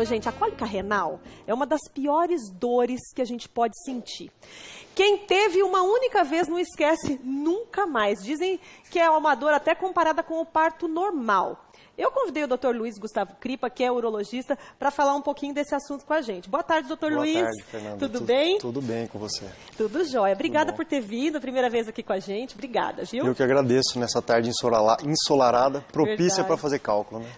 gente, a cólica renal é uma das piores dores que a gente pode sentir. Quem teve uma única vez não esquece nunca mais. Dizem que é uma dor até comparada com o parto normal. Eu convidei o Dr. Luiz Gustavo Cripa, que é urologista, para falar um pouquinho desse assunto com a gente. Boa tarde, Dr. Luiz. Boa tarde, Fernanda. Tudo bem? Tudo bem com você. Tudo jóia. Obrigada por ter vindo, a primeira vez aqui com a gente. Obrigada, viu? Eu que agradeço nessa tarde ensolarada, propícia para fazer cálculo, né?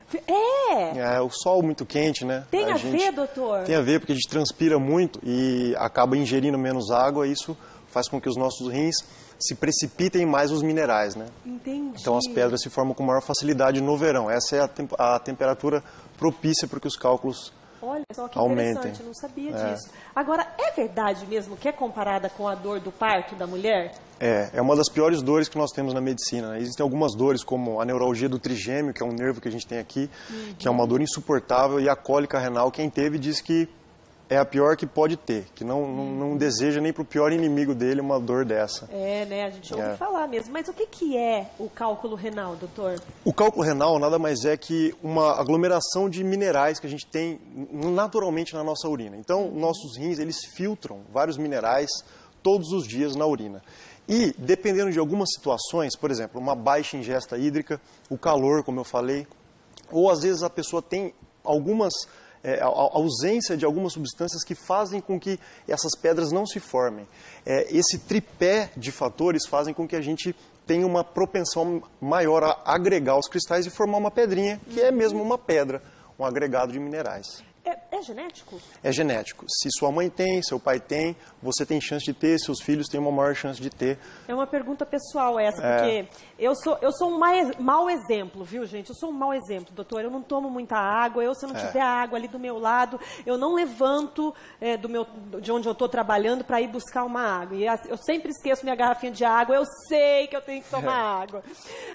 É, o sol muito quente, né? Tem a ver, doutor? Tem a ver, porque a gente transpira muito e acaba ingerindo menos água, e isso faz com que os nossos rins se precipitem mais os minerais, né? Entendi. Então as pedras se formam com maior facilidade no verão. Essa é a temperatura propícia para que os cálculos Olha só que aumentem. Interessante, eu não sabia disso. Agora, é verdade mesmo que é comparada com a dor do parto da mulher? É uma das piores dores que nós temos na medicina, né? Existem algumas dores, como a neuralgia do trigêmeo, que é um nervo que a gente tem aqui, que é uma dor insuportável, e a cólica renal, quem teve diz que é a pior que pode ter, que não deseja nem para o pior inimigo dele uma dor dessa. É, né? A gente ouve falar mesmo. Mas o que é o cálculo renal, doutor? O cálculo renal nada mais é que uma aglomeração de minerais que a gente tem naturalmente na nossa urina. Então, nossos rins, eles filtram vários minerais todos os dias na urina. E, dependendo de algumas situações, por exemplo, uma baixa ingesta hídrica, o calor, como eu falei, ou às vezes a pessoa tem a ausência de algumas substâncias que fazem com que essas pedras não se formem. Esse tripé de fatores fazem com que a gente tenha uma propensão maior a agregar os cristais e formar uma pedrinha, que é mesmo uma pedra, um agregado de minerais. É genético? É genético. Se sua mãe tem, seu pai tem, você tem chance de ter, seus filhos têm uma maior chance de ter. É uma pergunta pessoal essa, porque eu sou um mau exemplo, viu, gente? Eu sou um mau exemplo, doutor. Eu não tomo muita água, se eu não tiver água ali do meu lado, eu não levanto de onde eu estou trabalhando para ir buscar uma água. E eu sempre esqueço minha garrafinha de água, eu sei que eu tenho que tomar água.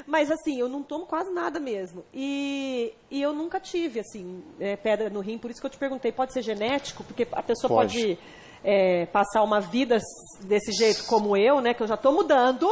Mas, assim, eu não tomo quase nada mesmo. E eu nunca tive, assim, pedra no rim, por isso que eu te perguntei, pode ser genético? Porque a pessoa pode passar uma vida desse jeito como eu, né? Que eu já estou mudando.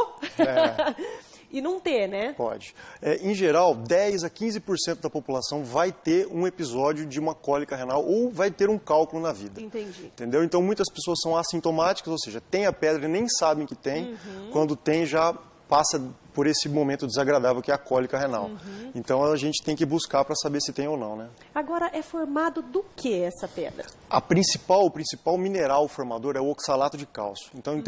E não ter, né? Pode. Em geral, 10 a 15% da população vai ter um episódio de uma cólica renal ou vai ter um cálculo na vida. Entendi. Entendeu? Então, muitas pessoas são assintomáticas, ou seja, tem a pedra e nem sabem que tem. Quando tem, já passa por esse momento desagradável que é a cólica renal. Então a gente tem que buscar para saber se tem ou não, né? Agora, é formado do que essa pedra? O principal mineral formador é o oxalato de cálcio. Então,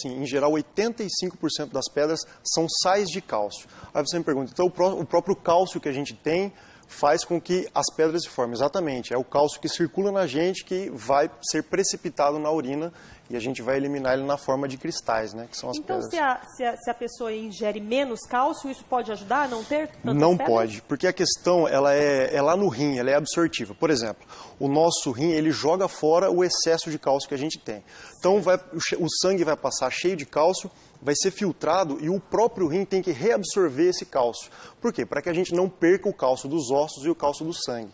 em geral, 85% das pedras são sais de cálcio. Aí você me pergunta, então o próprio cálcio que a gente tem faz com que as pedras se formem? Exatamente, é o cálcio que circula na gente que vai ser precipitado na urina e a gente vai eliminar ele na forma de cristais, né, que são as pedras. Então, se a pessoa ingere menos cálcio, isso pode ajudar a não ter tantas Não pedras? pode, porque a questão ela é lá no rim, ela é absortiva. Por exemplo, o nosso rim, ele joga fora o excesso de cálcio que a gente tem. Então, o sangue vai passar cheio de cálcio, vai ser filtrado e o próprio rim tem que reabsorver esse cálcio. Por quê? Para que a gente não perca o cálcio dos ossos e o cálcio do sangue.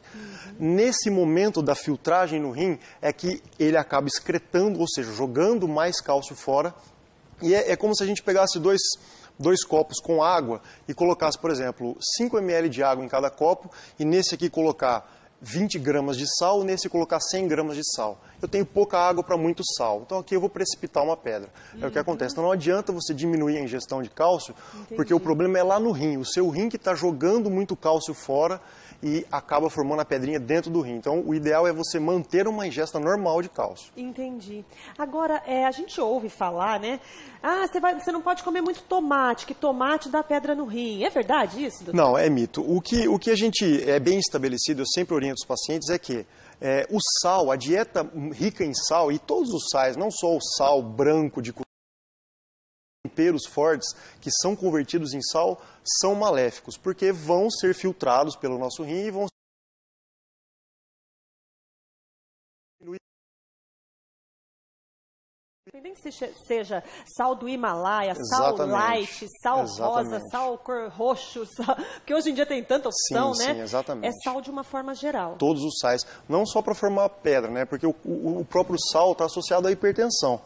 Nesse momento da filtragem no rim é que ele acaba excretando, ou seja, jogando mais cálcio fora. E é como se a gente pegasse dois copos com água e colocasse, por exemplo, 5 ml de água em cada copo e nesse aqui colocar 20 gramas de sal, nesse colocar 100 gramas de sal. Eu tenho pouca água para muito sal, então aqui eu vou precipitar uma pedra. É o que acontece. Então não adianta você diminuir a ingestão de cálcio, porque o problema é lá no rim. O seu rim que está jogando muito cálcio fora e acaba formando a pedrinha dentro do rim. Então o ideal é você manter uma ingesta normal de cálcio. Entendi. Agora, a gente ouve falar, né? Você não pode comer muito tomate, que tomate dá pedra no rim. É verdade isso, doutor? Não, é mito. O que a gente é bem estabelecido, eu sempre oriento os pacientes, é que o sal, a dieta rica em sal, e todos os sais, não só o sal branco de temperos fortes que são convertidos em sal, são maléficos, porque vão ser filtrados pelo nosso rim e vão Nem que seja sal do Himalaia, sal light, sal rosa, sal cor roxo, porque hoje em dia tem tanta opção, né? Sim, exatamente. É sal de uma forma geral. Todos os sais, não só para formar pedra, né? Porque o próprio sal está associado à hipertensão.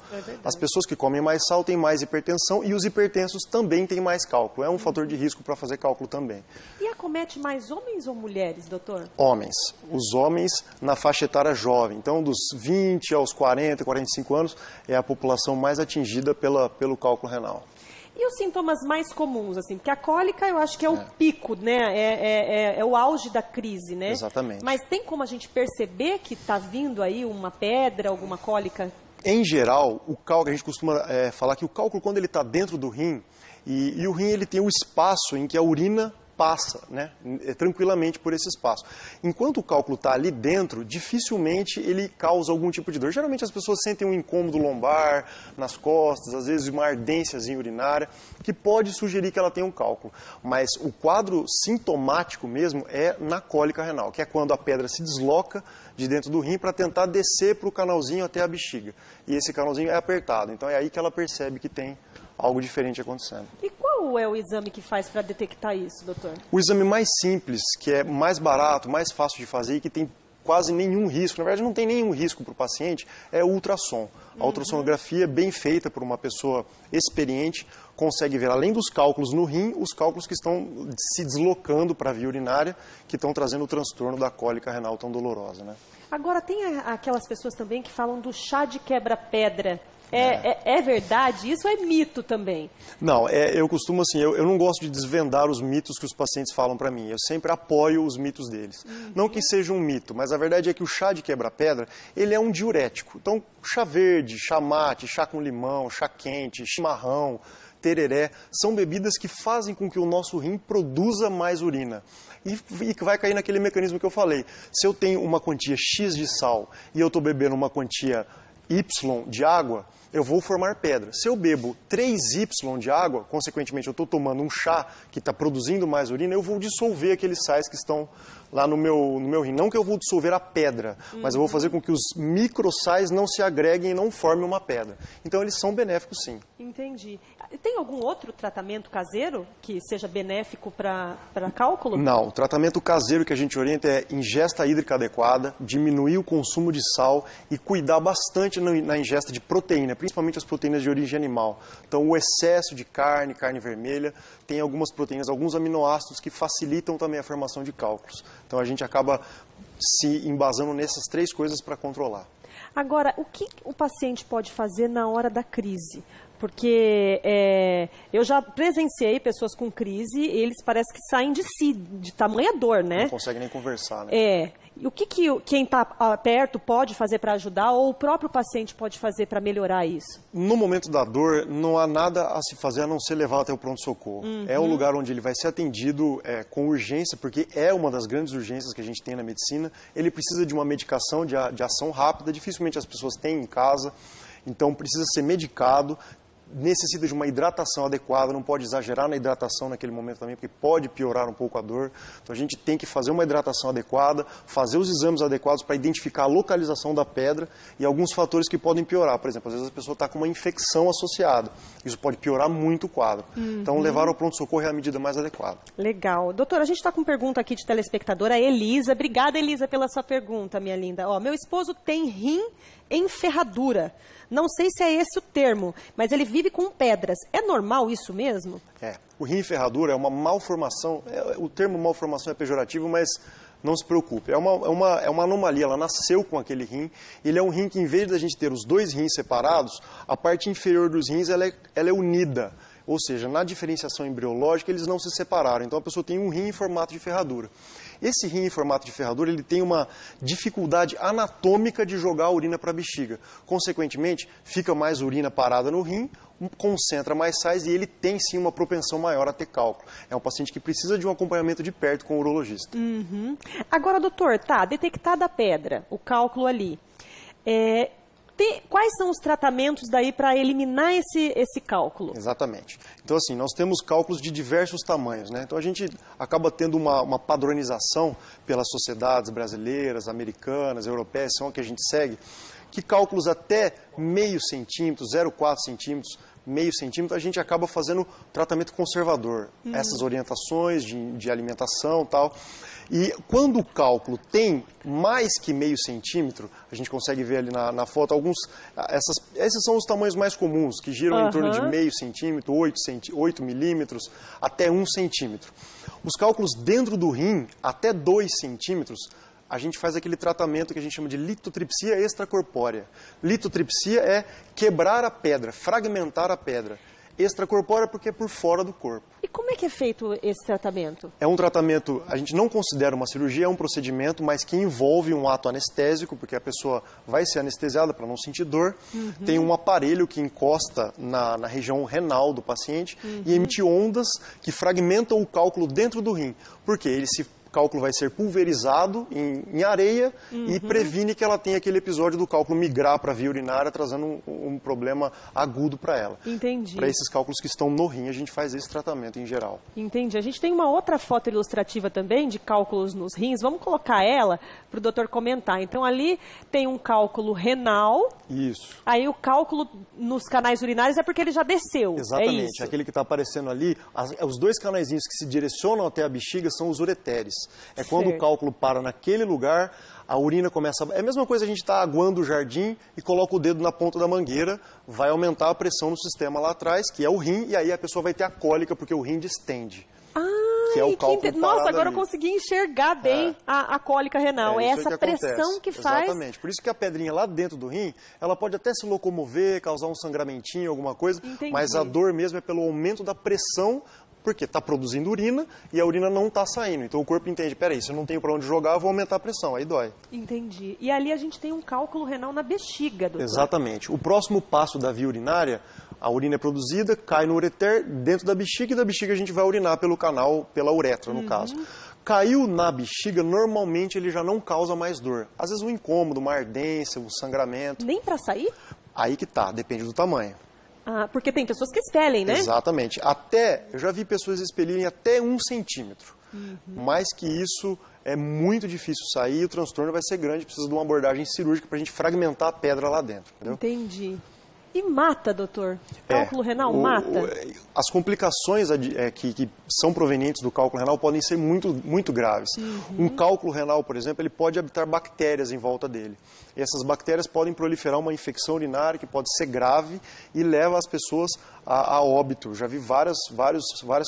As pessoas que comem mais sal têm mais hipertensão e os hipertensos também têm mais cálculo. É um fator de risco para fazer cálculo também. E a acomete mais homens ou mulheres, doutor? Homens. Os homens na faixa etária jovem. Então, dos 20 aos 40, 45 anos, é a população mais atingida pelo cálculo renal. E os sintomas mais comuns, assim? Porque a cólica eu acho que é o pico, né? É o auge da crise, né? Exatamente. Mas tem como a gente perceber que está vindo aí uma pedra, alguma cólica? Em geral, o cálculo, a gente costuma falar que o cálculo, quando ele está dentro do rim, e o rim ele tem o espaço em que a urina passa, né, tranquilamente por esse espaço. Enquanto o cálculo está ali dentro, dificilmente ele causa algum tipo de dor. Geralmente as pessoas sentem um incômodo lombar, nas costas, às vezes uma ardênciazinha urinária, que pode sugerir que ela tem um cálculo. Mas o quadro sintomático mesmo é na cólica renal, que é quando a pedra se desloca de dentro do rim para tentar descer para o canalzinho até a bexiga. E esse canalzinho é apertado, então é aí que ela percebe que tem algo diferente acontecendo. E qual é o exame que faz para detectar isso, doutor? O exame mais simples, que é mais barato, mais fácil de fazer e que tem quase nenhum risco, na verdade não tem nenhum risco para o paciente, é o ultrassom. A ultrassonografia, bem feita por uma pessoa experiente, consegue ver, além dos cálculos no rim, os cálculos que estão se deslocando para a via urinária, que estão trazendo o transtorno da cólica renal tão dolorosa, né? Agora, tem aquelas pessoas também que falam do chá de quebra-pedra. É verdade? Isso é mito também? Não, eu costumo assim, eu não gosto de desvendar os mitos que os pacientes falam para mim. Eu sempre apoio os mitos deles. Não que seja um mito, mas a verdade é que o chá de quebra-pedra, ele é um diurético. Então, chá verde, chá mate, chá com limão, chá quente, chimarrão, tereré, são bebidas que fazem com que o nosso rim produza mais urina. E vai cair naquele mecanismo que eu falei. Se eu tenho uma quantia X de sal e eu estou bebendo uma quantia Y de água, eu vou formar pedra. Se eu bebo 3Y de água, consequentemente eu estou tomando um chá que está produzindo mais urina, eu vou dissolver aqueles sais que estão lá no meu rim. Não que eu vou dissolver a pedra, mas eu vou fazer com que os microsais não se agreguem e não formem uma pedra. Então eles são benéficos sim. Entendi. Tem algum outro tratamento caseiro que seja benéfico para cálculo? Não, o tratamento caseiro que a gente orienta é ingesta hídrica adequada, diminuir o consumo de sal e cuidar bastante na ingesta de proteína, principalmente as proteínas de origem animal. Então o excesso de carne vermelha, tem algumas proteínas, alguns aminoácidos que facilitam também a formação de cálculos. Então a gente acaba se embasando nessas 3 coisas para controlar. Agora, o que o paciente pode fazer na hora da crise? Porque eu já presenciei pessoas com crise e eles parecem que saem de si, de tamanha dor, né? Não conseguem nem conversar, né? E o que quem está perto pode fazer para ajudar ou o próprio paciente pode fazer para melhorar isso? No momento da dor, não há nada a se fazer a não ser levar até o pronto-socorro. É o lugar onde ele vai ser atendido com urgência, porque é uma das grandes urgências que a gente tem na medicina. Ele precisa de uma medicação de ação rápida, dificilmente as pessoas têm em casa, então precisa ser medicado. Necessita de uma hidratação adequada, não pode exagerar na hidratação naquele momento também, porque pode piorar um pouco a dor. Então a gente tem que fazer uma hidratação adequada, fazer os exames adequados para identificar a localização da pedra e alguns fatores que podem piorar. Por exemplo, às vezes a pessoa está com uma infecção associada. Isso pode piorar muito o quadro. Então levar ao pronto-socorro é a medida mais adequada. Legal. Doutora, a gente está com pergunta aqui de telespectadora, a Elisa. Obrigada, Elisa, pela sua pergunta, minha linda. Meu esposo tem rim em ferradura. Não sei se é esse o termo, mas ele vive com pedras. É normal isso mesmo? O rim em ferradura é uma malformação. O termo malformação é pejorativo, mas não se preocupe. É uma anomalia. Ela nasceu com aquele rim. Ele é um rim que, em vez de a gente ter os 2 rins separados, a parte inferior dos rins ela é unida. Ou seja, na diferenciação embriológica, eles não se separaram. Então, a pessoa tem um rim em formato de ferradura. Esse rim em formato de ferradura, ele tem uma dificuldade anatômica de jogar a urina para a bexiga. Consequentemente, fica mais urina parada no rim, concentra mais sais e ele tem sim uma propensão maior a ter cálculo. É um paciente que precisa de um acompanhamento de perto com o urologista. Agora, doutor, detectada a pedra, o cálculo ali. Quais são os tratamentos daí para eliminar esse cálculo? Exatamente. Então, assim, nós temos cálculos de diversos tamanhos, né? Então, a gente acaba tendo uma padronização pelas sociedades brasileiras, americanas, europeias, são a que a gente segue, que cálculos até meio centímetro, 0,4 centímetros, meio centímetro, a gente acaba fazendo tratamento conservador. Essas orientações de alimentação e tal. E quando o cálculo tem mais que meio centímetro, a gente consegue ver ali na foto esses são os tamanhos mais comuns, que giram em torno de meio centímetro, 8 milímetros, até 1 centímetro. Os cálculos dentro do rim, até 2 centímetros, a gente faz aquele tratamento que a gente chama de litotripsia extracorpórea. Litotripsia é quebrar a pedra, fragmentar a pedra. Extracorpórea porque é por fora do corpo. E como é que é feito esse tratamento? É um tratamento, a gente não considera uma cirurgia, é um procedimento, mas que envolve um ato anestésico, porque a pessoa vai ser anestesiada para não sentir dor. Tem um aparelho que encosta na região renal do paciente e emite ondas que fragmentam o cálculo dentro do rim. Por quê? O cálculo vai ser pulverizado em areia e previne que ela tenha aquele episódio do cálculo migrar para a via urinária, trazendo um problema agudo para ela. Entendi. Para esses cálculos que estão no rim, a gente faz esse tratamento em geral. Entendi. A gente tem uma outra foto ilustrativa também de cálculos nos rins. Vamos colocar ela para o doutor comentar. Então, ali tem um cálculo renal. Isso. Aí o cálculo nos canais urinários é porque ele já desceu. Exatamente. É isso. Aquele que está aparecendo ali, os 2 canaizinhos que se direcionam até a bexiga são os ureteres. É quando o cálculo para naquele lugar, a urina começa... É a mesma coisa a gente está aguando o jardim e coloca o dedo na ponta da mangueira, vai aumentar a pressão no sistema lá atrás, que é o rim, e aí a pessoa vai ter a cólica, porque o rim distende. Que é o cálculo Nossa, agora ali. eu consegui enxergar bem a cólica renal. É essa pressão que faz... Exatamente. Por isso que a pedrinha lá dentro do rim, ela pode até se locomover, causar um sangramentinho, alguma coisa, mas a dor mesmo é pelo aumento da pressão, porque está produzindo urina e a urina não está saindo. Então o corpo entende, peraí, se eu não tenho para onde jogar, eu vou aumentar a pressão, aí dói. Entendi. E ali a gente tem um cálculo renal na bexiga, doutor. Exatamente. O próximo passo da via urinária, a urina é produzida, cai no ureter, dentro da bexiga, e da bexiga a gente vai urinar pelo canal, pela uretra, no caso. Caiu na bexiga, normalmente ele já não causa mais dor. Às vezes um incômodo, uma ardência, um sangramento. Nem para sair? Aí que tá, depende do tamanho. Ah, porque tem pessoas que expelem, né? Exatamente. Eu já vi pessoas expelirem até 1 centímetro. Mais que isso, é muito difícil sair, o transtorno vai ser grande, precisa de uma abordagem cirúrgica para a gente fragmentar a pedra lá dentro. Entendeu? Entendi. E mata, doutor? Cálculo renal mata? As complicações que são provenientes do cálculo renal podem ser muito graves. Um cálculo renal, por exemplo, ele pode habitar bactérias em volta dele. E essas bactérias podem proliferar uma infecção urinária que pode ser grave e leva as pessoas a óbito. Já vi várias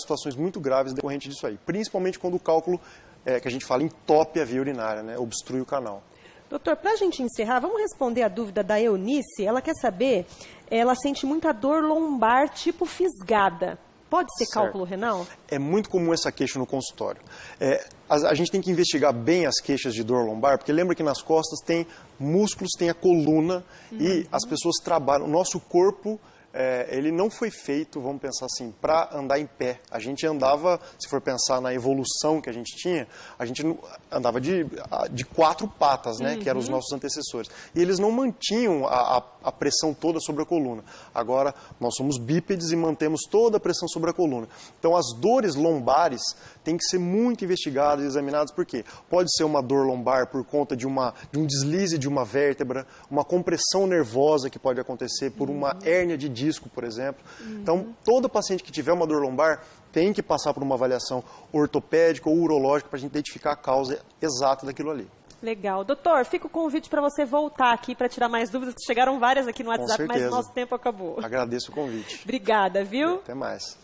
situações muito graves decorrentes disso aí. Principalmente quando o cálculo, que a gente fala, entope a via urinária, né, obstrui o canal. Doutor, para a gente encerrar, vamos responder a dúvida da Eunice. Ela quer saber, ela sente muita dor lombar tipo fisgada. Pode ser cálculo renal? É muito comum essa queixa no consultório. A gente tem que investigar bem as queixas de dor lombar, porque lembra que nas costas tem músculos, tem a coluna, e as pessoas trabalham. O nosso corpo... ele não foi feito, vamos pensar assim, para andar em pé. A gente andava, se for pensar na evolução que a gente tinha, a gente andava de 4 patas, né, que eram os nossos antecessores. E eles não mantinham a pressão toda sobre a coluna. Agora, nós somos bípedes e mantemos toda a pressão sobre a coluna. Então, as dores lombares têm que ser muito investigadas e examinadas, por quê? Pode ser uma dor lombar por conta de um deslize de uma vértebra, uma compressão nervosa que pode acontecer por uma hérnia de disco, por exemplo. Então, todo paciente que tiver uma dor lombar tem que passar por uma avaliação ortopédica ou urológica para a gente identificar a causa exata daquilo ali. Legal. Doutor, fica o convite para você voltar aqui para tirar mais dúvidas, que chegaram várias aqui no WhatsApp, mas o nosso tempo acabou. Agradeço o convite. Obrigada, viu? Até mais.